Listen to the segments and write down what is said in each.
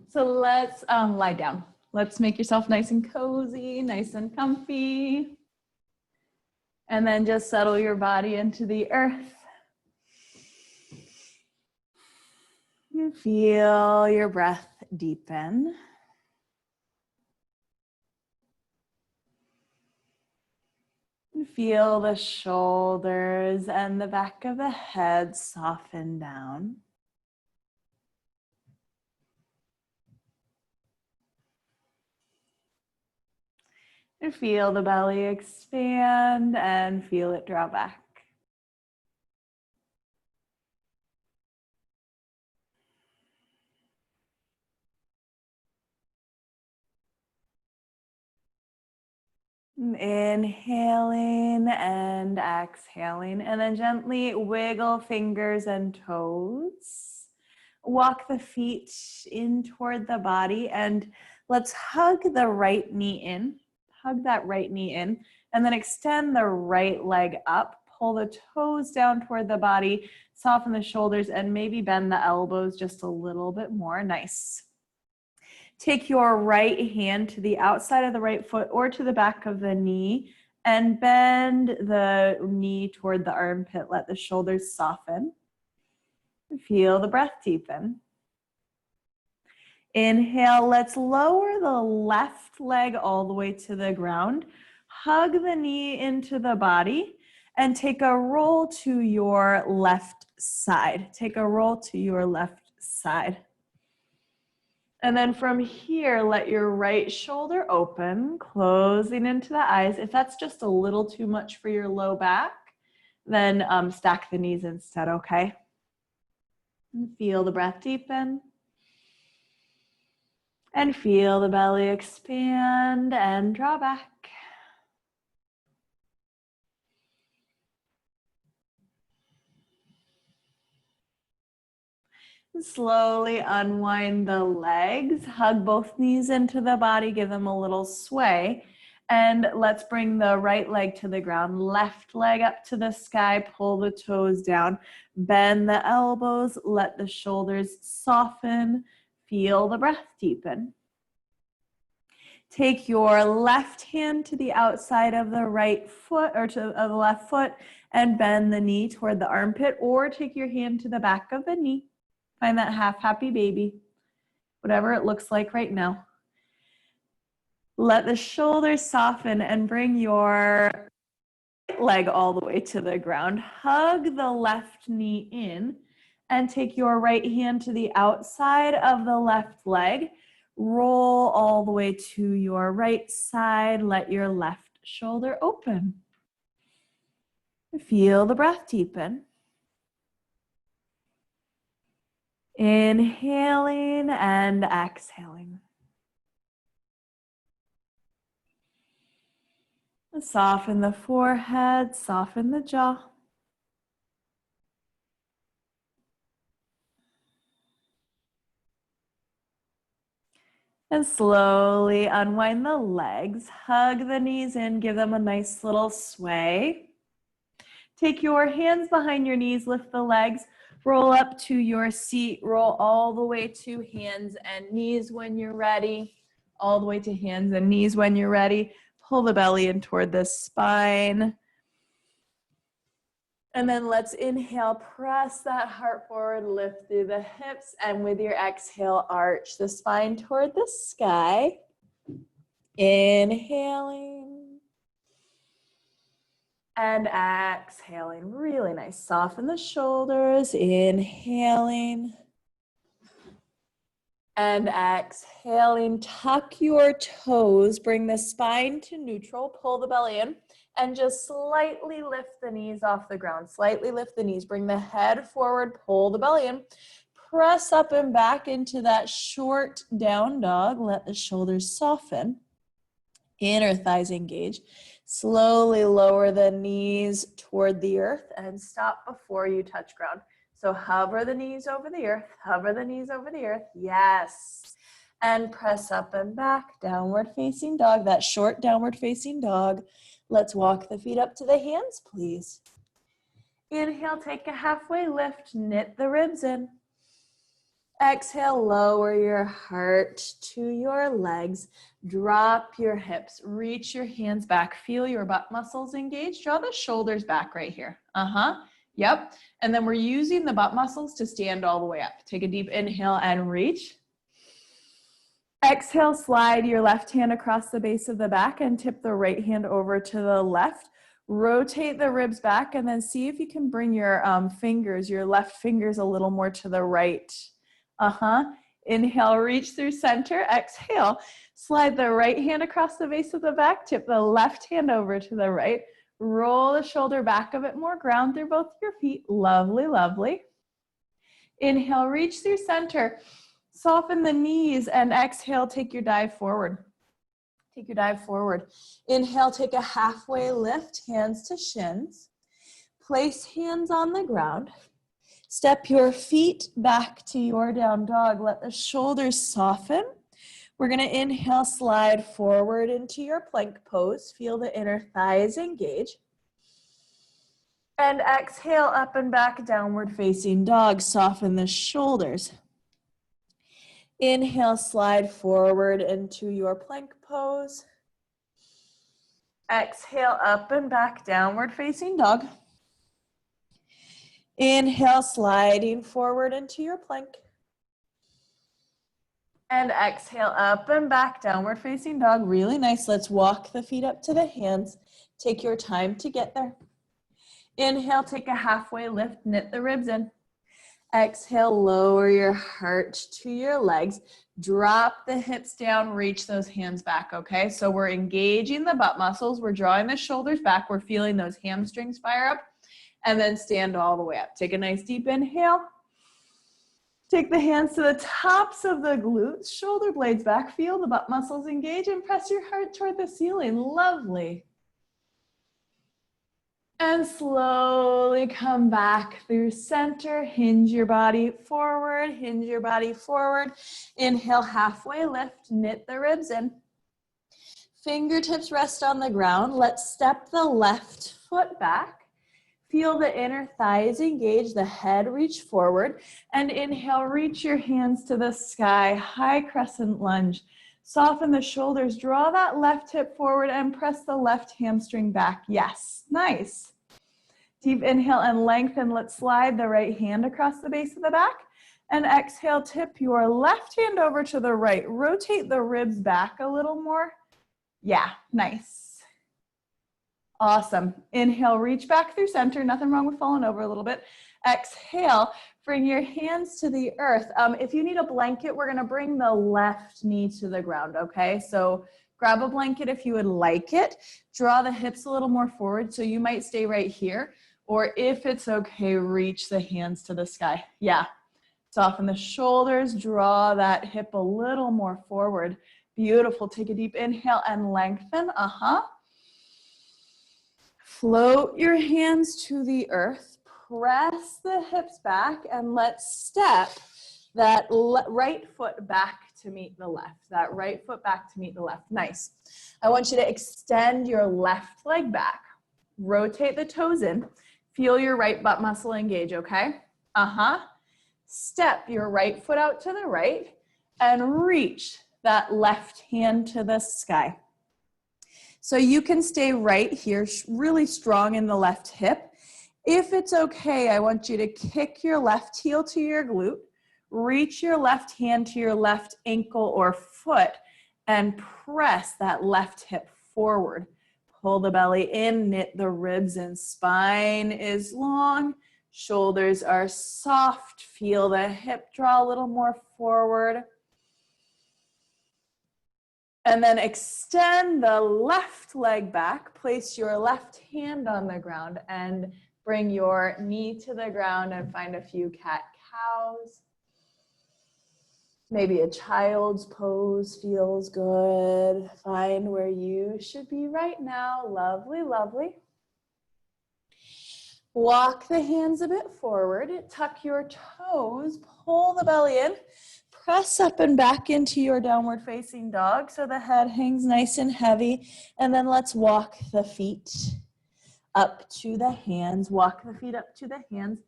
So let's lie down. Let's make yourself nice and cozy, nice and comfy. And then just settle your body into the earth. You feel your breath deepen. And feel the shoulders and the back of the head soften down. And feel the belly expand and feel it draw back. Inhaling and exhaling, and then gently wiggle fingers and toes. Walk the feet in toward the body, and let's hug the right knee in. Hug that right knee in, and then extend the right leg up. Pull the toes down toward the body, soften the shoulders, and maybe bend the elbows just a little bit more. Nice. Take your right hand to the outside of the right foot or to the back of the knee and bend the knee toward the armpit. Let the shoulders soften. Feel the breath deepen. Inhale, let's lower the left leg all the way to the ground. Hug the knee into the body and take a roll to your left side. Take a roll to your left side. And then from here, let your right shoulder open, closing into the eyes. If that's just a little too much for your low back, then stack the knees instead, okay? And feel the breath deepen. And feel the belly expand and draw back. Slowly unwind the legs, hug both knees into the body, give them a little sway. And let's bring the right leg to the ground, left leg up to the sky, pull the toes down, bend the elbows, let the shoulders soften, feel the breath deepen. Take your left hand to the outside of the right foot or to the left foot and bend the knee toward the armpit, or take your hand to the back of the knee. Find that half happy baby, whatever it looks like right now. Let the shoulders soften and bring your leg all the way to the ground. Hug the left knee in and take your right hand to the outside of the left leg. Roll all the way to your right side. Let your left shoulder open. Feel the breath deepen. Inhaling and exhaling. Soften the forehead, soften the jaw. And slowly unwind the legs, hug the knees in, give them a nice little sway. Take your hands behind your knees, lift the legs, roll up to your seat, roll all the way to hands and knees when you're ready. All the way to hands and knees when you're ready. Pull the belly in toward the spine. And then let's inhale, press that heart forward, lift through the hips, and with your exhale, arch the spine toward the sky. Inhaling and exhaling, really nice. Soften the shoulders, inhaling and exhaling. Tuck your toes, bring the spine to neutral, pull the belly in. And just slightly lift the knees off the ground. Slightly lift the knees. Bring the head forward, pull the belly in. Press up and back into that short down dog. Let the shoulders soften. Inner thighs engage. Slowly lower the knees toward the earth and stop before you touch ground. So hover the knees over the earth. Hover the knees over the earth. Yes. And press up and back. Downward facing dog. That short downward facing dog. Let's walk the feet up to the hands, please. Inhale, take a halfway lift, knit the ribs in. Exhale, lower your heart to your legs. Drop your hips. Reach your hands back. Feel your butt muscles engage. Draw the shoulders back right here. Yep. And then we're using the butt muscles to stand all the way up. Take a deep inhale and reach. Exhale, slide your left hand across the base of the back and tip the right hand over to the left. Rotate the ribs back and then see if you can bring your fingers, your left fingers a little more to the right. Inhale, reach through center. Exhale, slide the right hand across the base of the back. Tip the left hand over to the right. Roll the shoulder back a bit more. Ground through both your feet. Lovely, lovely. Inhale, reach through center. Soften the knees and exhale, take your dive forward. Take your dive forward. Inhale, take a halfway lift, hands to shins. Place hands on the ground. Step your feet back to your down dog. Let the shoulders soften. We're going to inhale, slide forward into your plank pose. Feel the inner thighs engage. And exhale, up and back, downward facing dog. Soften the shoulders. Inhale, slide forward into your plank pose. Exhale, up and back, downward facing dog. Inhale, sliding forward into your plank. And exhale, up and back, downward facing dog. Really nice. Let's walk the feet up to the hands. Take your time to get there. Inhale, take a halfway lift, knit the ribs in. Exhale, lower your heart to your legs. Drop the hips down, reach those hands back, okay? So we're engaging the butt muscles. We're drawing the shoulders back. We're feeling those hamstrings fire up. And then stand all the way up. Take a nice deep inhale. Take the hands to the tops of the glutes, shoulder blades back. Feel the butt muscles engage and press your heart toward the ceiling. Lovely. And slowly come back through center. Hinge your body forward, hinge your body forward. Inhale, halfway lift, knit the ribs in. Fingertips rest on the ground. Let's step the left foot back. Feel the inner thighs engage, the head reach forward. And inhale, reach your hands to the sky, high crescent lunge. Soften the shoulders, draw that left hip forward and press the left hamstring back. Yes, nice. Deep inhale and lengthen. Let's slide the right hand across the base of the back. And exhale, tip your left hand over to the right. Rotate the ribs back a little more. Yeah, nice. Awesome. Inhale, reach back through center. Nothing wrong with falling over a little bit. Exhale, bring your hands to the earth. If you need a blanket, we're going to bring the left knee to the ground, okay? So grab a blanket if you would like it. Draw the hips a little more forward, so you might stay right here. Or if it's okay, reach the hands to the sky. Yeah. Soften the shoulders. Draw that hip a little more forward. Beautiful. Take a deep inhale and lengthen. Float your hands to the earth, press the hips back, and let's step that right foot back to meet the left. That right foot back to meet the left. Nice. I want you to extend your left leg back. Rotate the toes in. Feel your right butt muscle engage, okay? Step your right foot out to the right and reach that left hand to the sky. So you can stay right here, really strong in the left hip. If it's okay, I want you to kick your left heel to your glute, reach your left hand to your left ankle or foot, and press that left hip forward. Pull the belly in, knit the ribs in. Spine is long, shoulders are soft. Feel the hip draw a little more forward. And then extend the left leg back. Place your left hand on the ground and bring your knee to the ground and find a few cat-cows. Maybe a child's pose feels good. Find where you should be right now. Lovely, lovely. Walk the hands a bit forward. Tuck your toes. Pull the belly in. Press up and back into your downward facing dog so the head hangs nice and heavy. And then let's walk the feet up to the hands. Walk the feet up to the hands.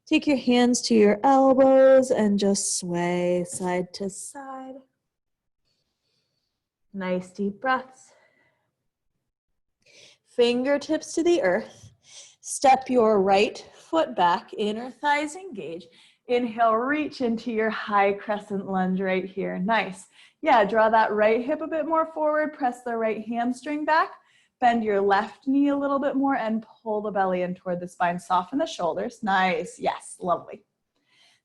Take your hands to your elbows and just sway side to side. Nice deep breaths. Fingertips to the earth. Step your right foot back, inner thighs engage. Inhale, reach into your high crescent lunge right here. Nice. Yeah, draw that right hip a bit more forward, press the right hamstring back, bend your left knee a little bit more and pull the belly in toward the spine. Soften the shoulders. Nice. Yes, lovely.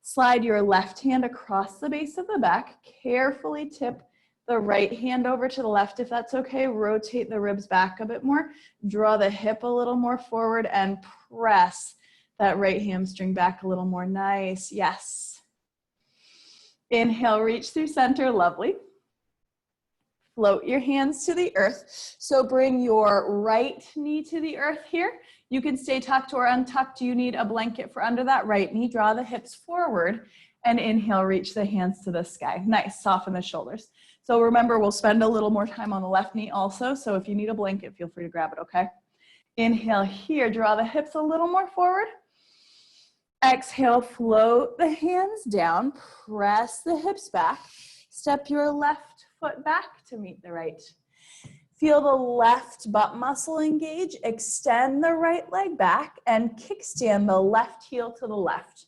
Slide your left hand across the base of the back. Carefully tip the right hand over to the left if that's okay. Rotate the ribs back a bit more. Draw the hip a little more forward and press that right hamstring back a little more. Nice. Yes. Inhale, reach through center. Lovely. Float your hands to the earth. So bring your right knee to the earth here. You can stay tucked or untucked. You need a blanket for under that right knee. Draw the hips forward and inhale, reach the hands to the sky. Nice, soften the shoulders. So remember, we'll spend a little more time on the left knee also. So if you need a blanket, feel free to grab it, okay? Inhale here, draw the hips a little more forward. Exhale, float the hands down, press the hips back. Step your left foot back to meet the right. Feel the left butt muscle engage. Extend the right leg back and kickstand the left heel to the left.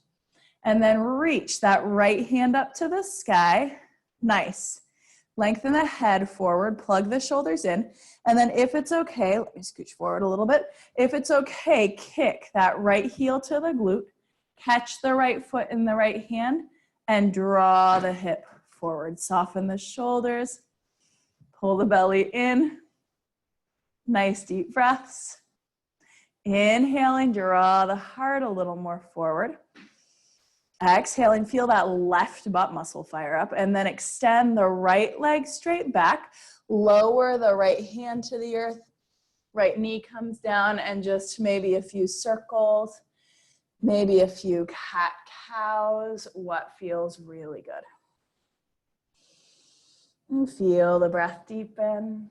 And then reach that right hand up to the sky. Nice. Lengthen the head forward, plug the shoulders in. And then if it's okay, let me scooch forward a little bit. If it's okay, kick that right heel to the glute. Catch the right foot in the right hand and draw the hip forward. Soften the shoulders. Pull the belly in. Nice deep breaths. Inhaling, draw the heart a little more forward. Exhaling, feel that left butt muscle fire up, and then extend the right leg straight back. Lower the right hand to the earth. Right knee comes down and just maybe a few circles, maybe a few cat-cows. What feels really good? And feel the breath deepen.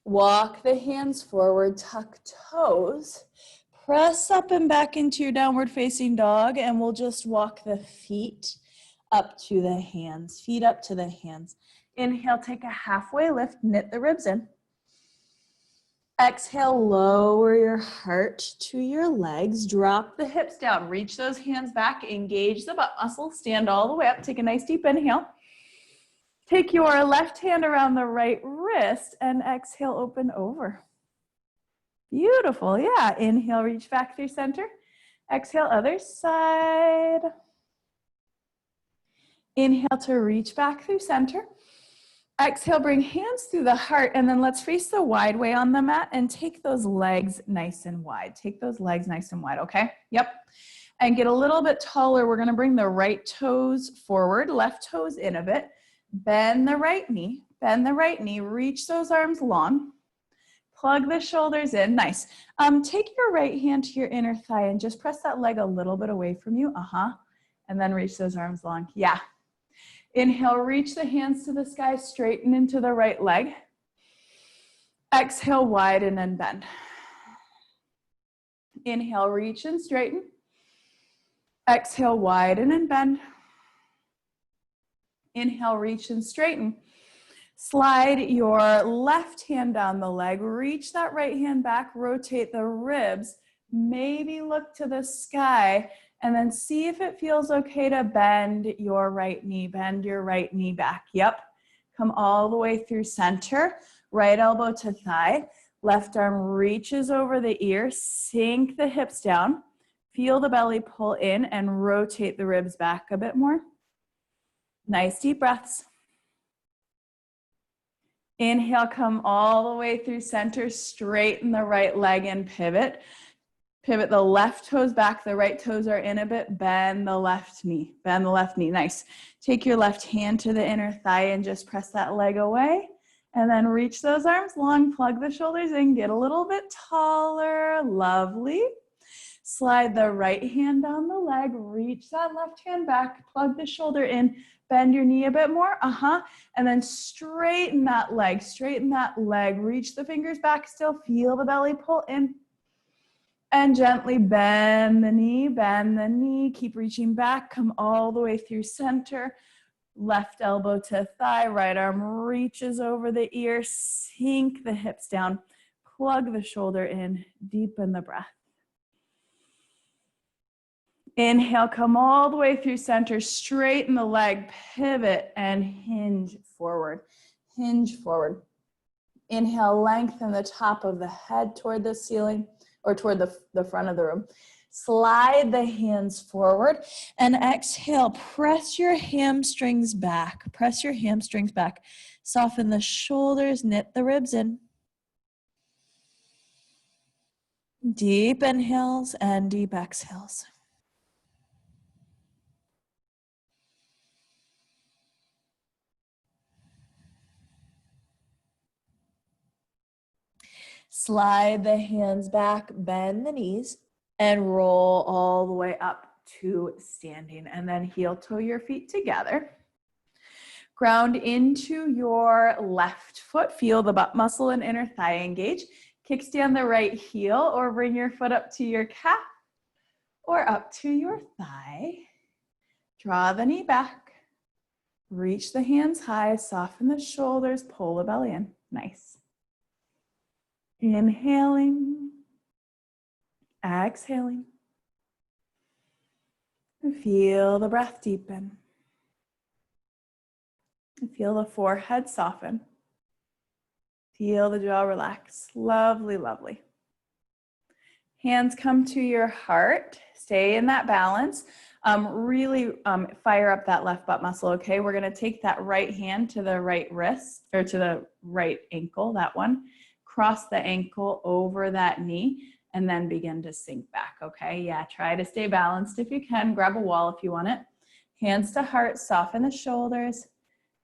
Walk the hands forward, tuck toes. Press up and back into your downward facing dog, and we'll just walk the feet up to the hands, feet up to the hands. Inhale, take a halfway lift, knit the ribs in. Exhale, lower your heart to your legs, drop the hips down, reach those hands back, engage the butt muscle, stand all the way up, take a nice deep inhale. Take your left hand around the right wrist and exhale, open over. Beautiful, yeah. Inhale, reach back through center. Exhale, other side. Inhale to reach back through center. Exhale, bring hands through the heart, and then let's face the wide way on the mat and take those legs nice and wide. Take those legs nice and wide, okay? Yep. And get a little bit taller. We're gonna bring the right toes forward, left toes in a bit. Bend the right knee, reach those arms long. Plug the shoulders in, nice. Take your right hand to your inner thigh and just press that leg a little bit away from you, and then reach those arms long, yeah. Inhale, reach the hands to the sky, straighten into the right leg. Exhale, widen and bend. Inhale, reach and straighten. Exhale, widen and bend. Inhale, reach and straighten. Slide your left hand down the leg, reach that right hand back, rotate the ribs, maybe look to the sky, and then see if it feels okay to bend your right knee back. Yep, come all the way through center, right elbow to thigh, left arm reaches over the ear, sink the hips down, feel the belly pull in and rotate the ribs back a bit more. Nice deep breaths. Inhale, come all the way through center, straighten the right leg and pivot. Pivot the left toes back, the right toes are in a bit, bend the left knee, nice. Take your left hand to the inner thigh and just press that leg away. And then reach those arms long, plug the shoulders in, get a little bit taller, lovely. Slide the right hand down the leg, reach that left hand back, plug the shoulder in, bend your knee a bit more, and then straighten that leg, reach the fingers back still, feel the belly pull in. And gently bend the knee, bend the knee. Keep reaching back, come all the way through center. Left elbow to thigh, right arm reaches over the ear, sink the hips down, plug the shoulder in, deepen the breath. Inhale, come all the way through center, straighten the leg, pivot, and hinge forward. Hinge forward. Inhale, lengthen the top of the head toward the ceiling or toward the front of the room. Slide the hands forward and exhale, press your hamstrings back. Press your hamstrings back. Soften the shoulders, knit the ribs in. Deep inhales and deep exhales. Slide the hands back, bend the knees, and roll all the way up to standing. And then heel toe your feet together. Ground into your left foot. Feel the butt muscle and inner thigh engage. Kickstand the right heel or bring your foot up to your calf or up to your thigh. Draw the knee back. Reach the hands high, soften the shoulders, pull the belly in. Nice. Inhaling, exhaling. Feel the breath deepen. Feel the forehead soften. Feel the jaw relax. Lovely, lovely. Hands come to your heart. Stay in that balance. Really fire up that left butt muscle, okay? We're gonna take that right hand to the right wrist, or to the right ankle, that one. Cross the ankle over that knee, and then begin to sink back, okay? Yeah, try to stay balanced if you can. Grab a wall if you want it. Hands to heart, soften the shoulders,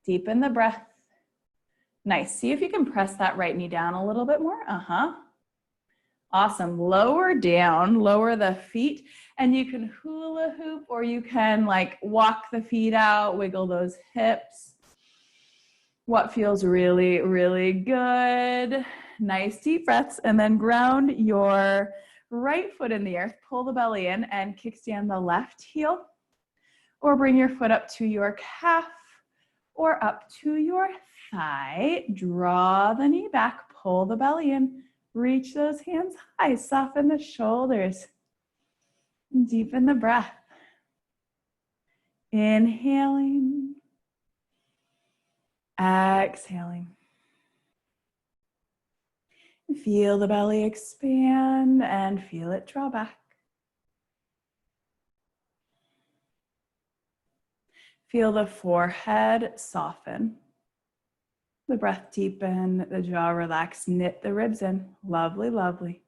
deepen the breath. Nice. See if you can press that right knee down a little bit more. Awesome. Lower down, lower the feet, and you can hula hoop or you can like walk the feet out, wiggle those hips. What feels really, really good. Nice deep breaths, and then ground your right foot in the earth, pull the belly in and kickstand the left heel, or bring your foot up to your calf or up to your thigh. Draw the knee back, pull the belly in, reach those hands high, soften the shoulders, deepen the breath. Inhaling, exhaling. Feel the belly expand and feel it draw back. Feel the forehead soften. The breath deepen, the jaw relax, knit the ribs in. Lovely, lovely.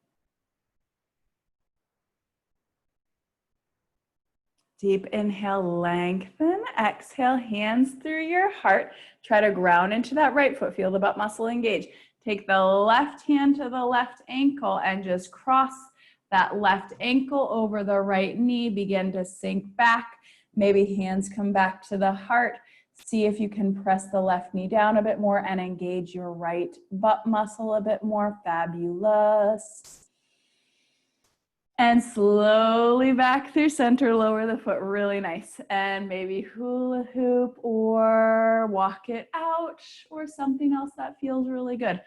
Deep inhale, lengthen. Exhale, hands through your heart. Try to ground into that right foot. Feel the butt muscle engage. Take the left hand to the left ankle and just cross that left ankle over the right knee. Begin to sink back. Maybe hands come back to the heart. See if you can press the left knee down a bit more and engage your right butt muscle a bit more. Fabulous. And slowly back through center, lower the foot, really nice. And maybe hula hoop or walk it out or something else that feels really good.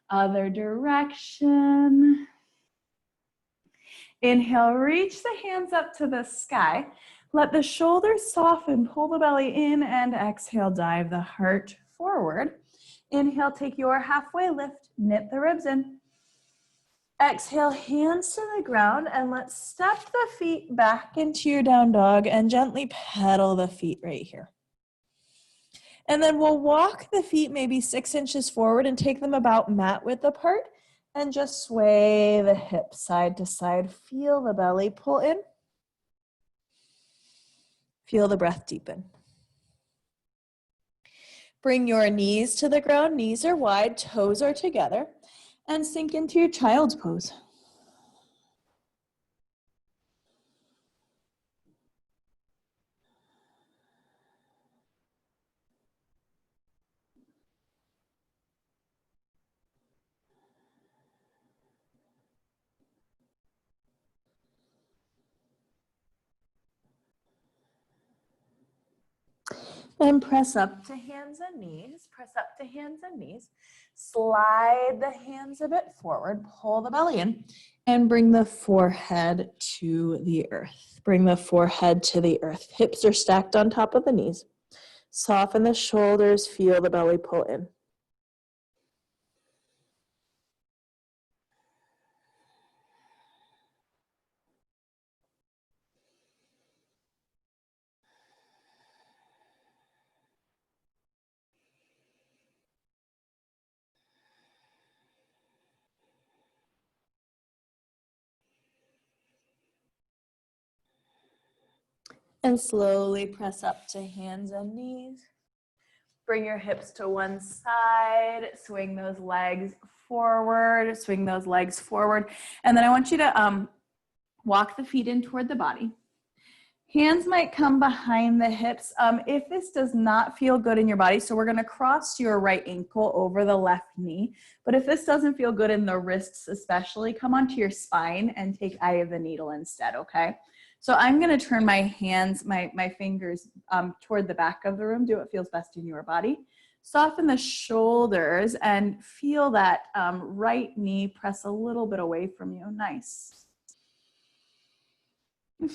Other direction. Inhale, reach the hands up to the sky. Let the shoulders soften, pull the belly in, and exhale, dive the heart forward. Inhale, take your halfway lift, knit the ribs in. Exhale, hands to the ground, and let's step the feet back into your down dog and gently pedal the feet right here. And then we'll walk the feet maybe 6 inches forward and take them about mat width apart and just sway the hips side to side. Feel the belly pull in. Feel the breath deepen. Bring your knees to the ground. Knees are wide, toes are together, and sink into your child's pose. Then press up to hands and knees, press up to hands and knees. Slide the hands a bit forward, pull the belly in, and bring the forehead to the earth. Bring the forehead to the earth. Hips are stacked on top of the knees. Soften the shoulders, feel the belly pull in. And slowly press up to hands and knees. Bring your hips to one side, swing those legs forward, swing those legs forward. And then I want you to walk the feet in toward the body. Hands might come behind the hips. If this does not feel good in your body, so we're gonna cross your right ankle over the left knee. But if this doesn't feel good in the wrists especially, come onto your spine and take eye of the needle instead, okay? So I'm gonna turn my hands, my fingers toward the back of the room. Do what feels best in your body. Soften the shoulders and feel that right knee press a little bit away from you. Nice.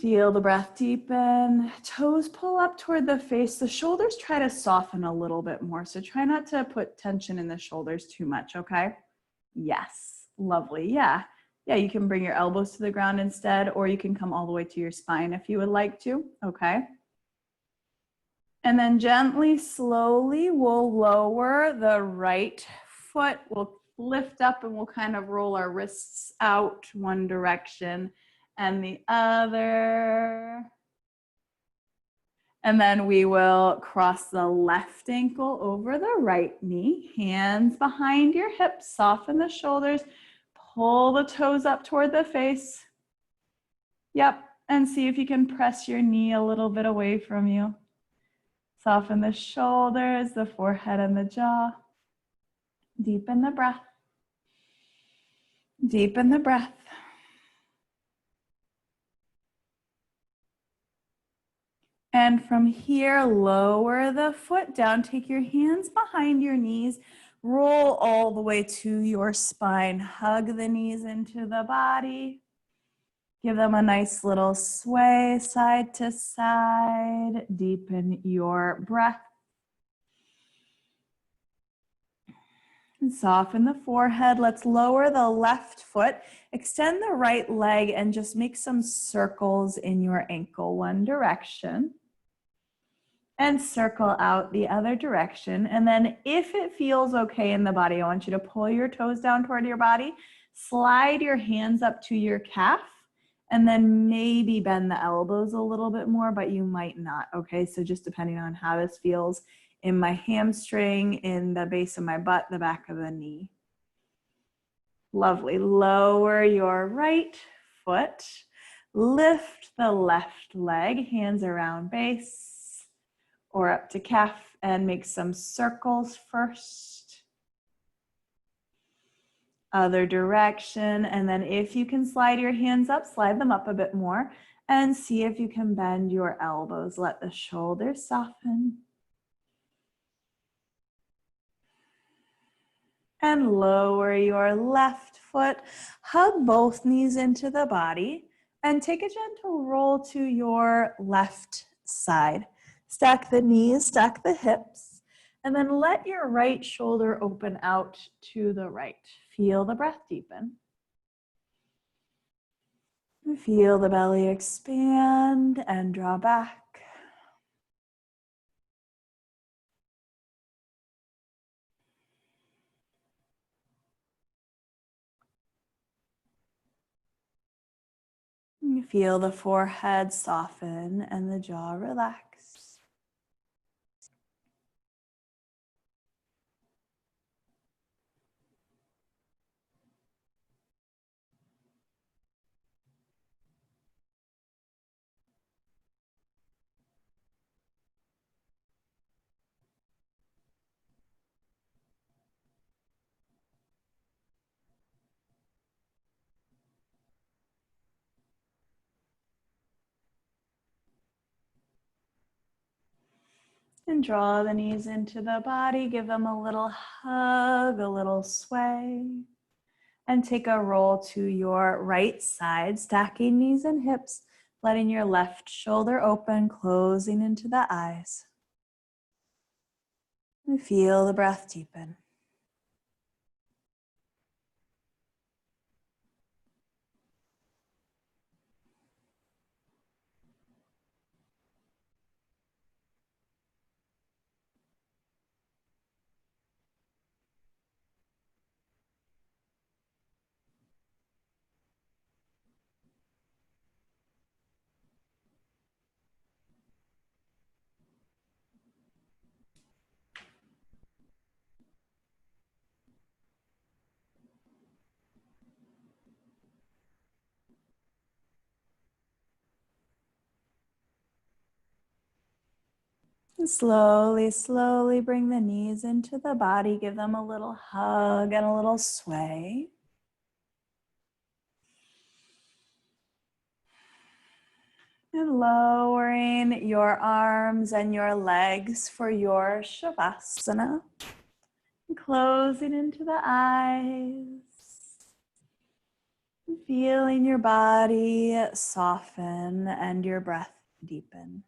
Feel the breath deepen. Toes pull up toward the face. The shoulders try to soften a little bit more. So try not to put tension in the shoulders too much, okay? Yes, lovely, yeah. Yeah, you can bring your elbows to the ground instead, or you can come all the way to your spine if you would like to, okay? And then gently, slowly, we'll lower the right foot. We'll lift up and we'll kind of roll our wrists out one direction and the other. And then we will cross the left ankle over the right knee, hands behind your hips, soften the shoulders, pull the toes up toward the face. Yep, and see if you can press your knee a little bit away from you. Soften the shoulders, the forehead and the jaw. Deepen the breath. Deepen the breath. And from here, lower the foot down. Take your hands behind your knees. Roll all the way to your spine. Hug the knees into the body. Give them a nice little sway side to side. Deepen your breath. And soften the forehead. Let's lower the left foot. Extend the right leg and just make some circles in your ankle, one direction. And circle out the other direction. And then if it feels okay in the body, I want you to pull your toes down toward your body, slide your hands up to your calf, and then maybe bend the elbows a little bit more, but you might not, okay? So just depending on how this feels in my hamstring, in the base of my butt, the back of the knee. Lovely. Lower your right foot, lift the left leg, hands around base, or up to calf, and make some circles first. Other direction, and then if you can slide your hands up, slide them up a bit more, and see if you can bend your elbows. Let the shoulders soften. And lower your left foot, hug both knees into the body, and take a gentle roll to your left side. Stack the knees, stack the hips, and then let your right shoulder open out to the right. Feel the breath deepen. Feel the belly expand and draw back. You feel the forehead soften and the jaw relax. And draw the knees into the body, give them a little hug, a little sway. And take a roll to your right side, stacking knees and hips, letting your left shoulder open, closing into the eyes. And feel the breath deepen. And slowly, slowly bring the knees into the body. Give them a little hug and a little sway. And lowering your arms and your legs for your Shavasana. And closing into the eyes. And feeling your body soften and your breath deepen.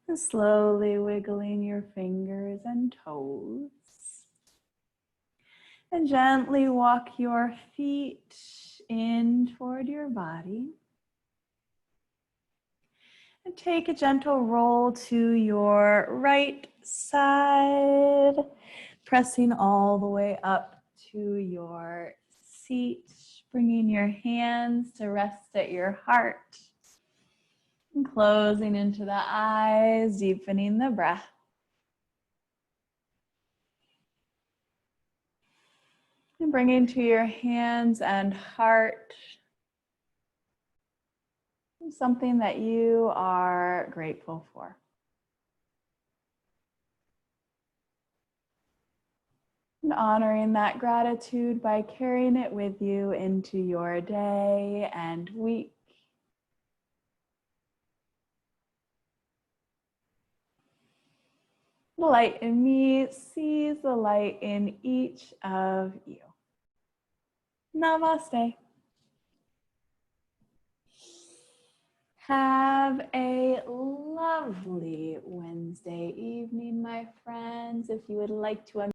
And slowly wiggling your fingers and toes. And gently walk your feet in toward your body. And take a gentle roll to your right side, pressing all the way up to your seat, bringing your hands to rest at your heart. And closing into the eyes, deepening the breath. And bringing to your hands and heart something that you are grateful for. And honoring that gratitude by carrying it with you into your day and week. The light in me sees the light in each of you. Namaste. Have a lovely Wednesday evening, my friends. If you would like to